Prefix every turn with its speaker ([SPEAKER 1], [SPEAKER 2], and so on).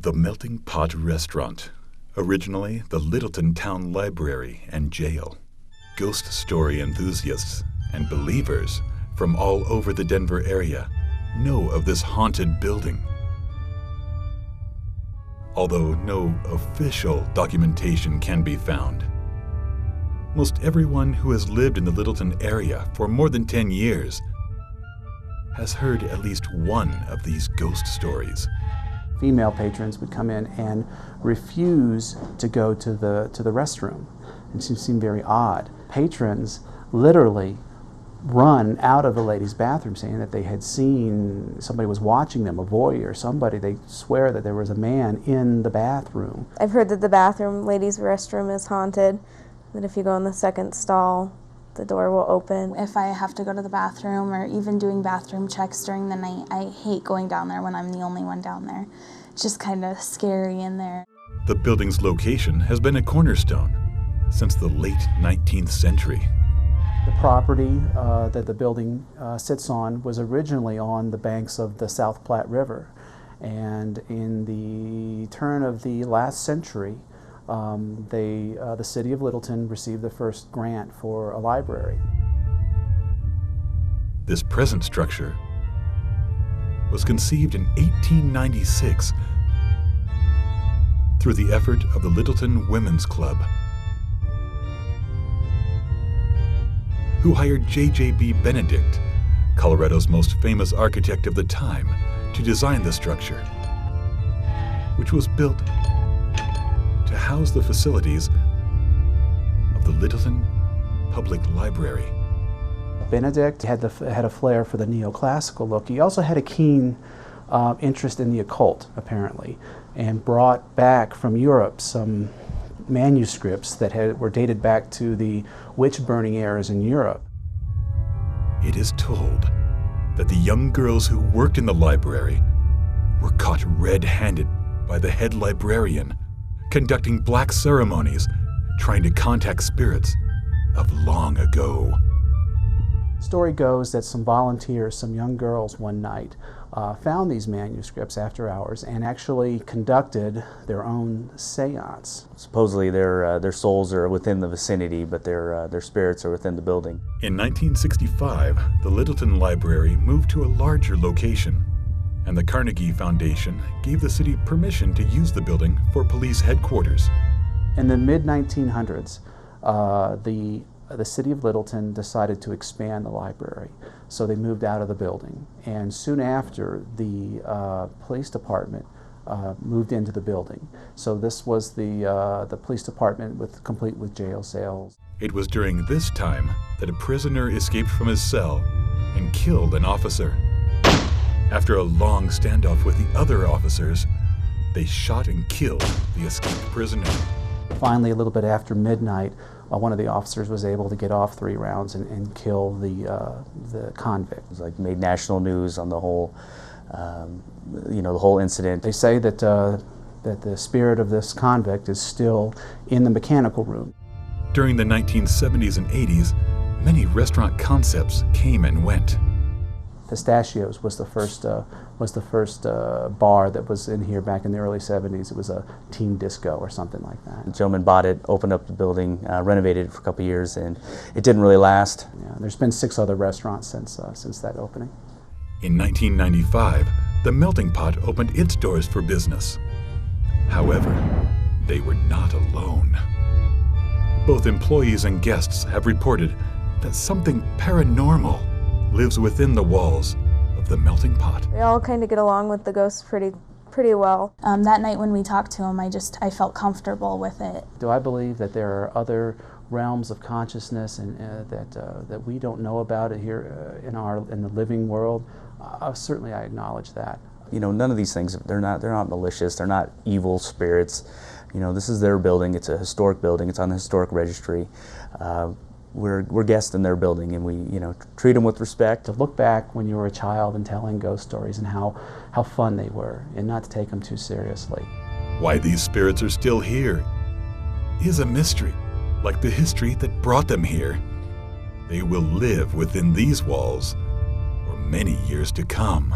[SPEAKER 1] The Melting Pot Restaurant, originally the Littleton Town Library and Jail. Ghost story enthusiasts and believers from all over the Denver area know of this haunted building. Although no official documentation can be found, most everyone who has lived in the Littleton area for more than 10 years has heard at least one of these ghost stories.
[SPEAKER 2] Female patrons would come in and refuse to go to the restroom. It seemed very odd. Patrons literally run out of the ladies' bathroom saying that they had seen somebody was watching them, a voyeur, somebody. They swear that there was a man in the bathroom.
[SPEAKER 3] I've heard that the bathroom, ladies' restroom, is haunted, that if you go in the second stall, the door will open.
[SPEAKER 4] If I have to go to the bathroom or even doing bathroom checks during the night, I hate going down there when I'm the only one down there. It's just kind of scary in there.
[SPEAKER 1] The building's location has been a cornerstone since the late 19th century.
[SPEAKER 2] The property that the building sits on was originally on the banks of the South Platte River. And in the turn of the last century, the city of Littleton received the first grant for a library.
[SPEAKER 1] This present structure was conceived in 1896 through the effort of the Littleton Women's Club, who hired J.J.B. Benedict, Colorado's most famous architect of the time, to design the structure, which was built to house the facilities of the Littleton Public Library.
[SPEAKER 2] Benedict had a flair for the neoclassical look. He also had a keen interest in the occult, apparently, and brought back from Europe some manuscripts that were dated back to the witch-burning eras in Europe.
[SPEAKER 1] It is told that the young girls who worked in the library were caught red-handed by the head librarian, conducting black ceremonies, trying to contact spirits of long ago.
[SPEAKER 2] The story goes that some volunteers, some young girls one night, found these manuscripts after hours and actually conducted their own seance.
[SPEAKER 5] Supposedly their souls are within the vicinity, but their spirits are within the building.
[SPEAKER 1] In 1965, the Littleton Library moved to a larger location, and the Carnegie Foundation gave the city permission to use the building for police headquarters.
[SPEAKER 2] In the mid-1900s, the city of Littleton decided to expand the library, so they moved out of the building. And soon after, the police department moved into the building. So this was the police department complete with jail cells.
[SPEAKER 1] It was during this time that a prisoner escaped from his cell and killed an officer. After a long standoff with the other officers, they shot and killed the escaped prisoner.
[SPEAKER 2] Finally, a little bit after midnight, one of the officers was able to get off 3 rounds and kill the convict.
[SPEAKER 5] It was like made national news on the whole, the whole incident.
[SPEAKER 2] They say that the spirit of this convict is still in the mechanical room.
[SPEAKER 1] During the 1970s and 80s, many restaurant concepts came and went.
[SPEAKER 2] Pistachios was the first bar that was in here back in the early 70s. It was a teen disco or something like that.
[SPEAKER 5] The gentleman bought it, opened up the building, renovated it for a couple of years, and it didn't really last.
[SPEAKER 2] Yeah, there's been 6 other restaurants since that opening.
[SPEAKER 1] In 1995, the Melting Pot opened its doors for business. However, they were not alone. Both employees and guests have reported that something paranormal lives within the walls of the Melting Pot.
[SPEAKER 3] We all kind of get along with the ghosts pretty well.
[SPEAKER 4] That night when we talked to him, I felt comfortable with it.
[SPEAKER 2] Do I believe that there are other realms of consciousness and that we don't know about it here in the living world? Certainly, I acknowledge that.
[SPEAKER 5] None of these things, they're not malicious. They're not evil spirits. This is their building. It's a historic building. It's on the historic registry. We're guests in their building, and we treat them with respect.
[SPEAKER 2] To look back when you were a child and telling ghost stories and how fun they were, and not to take them too seriously.
[SPEAKER 1] Why these spirits are still here is a mystery, like the history that brought them here. They will live within these walls for many years to come.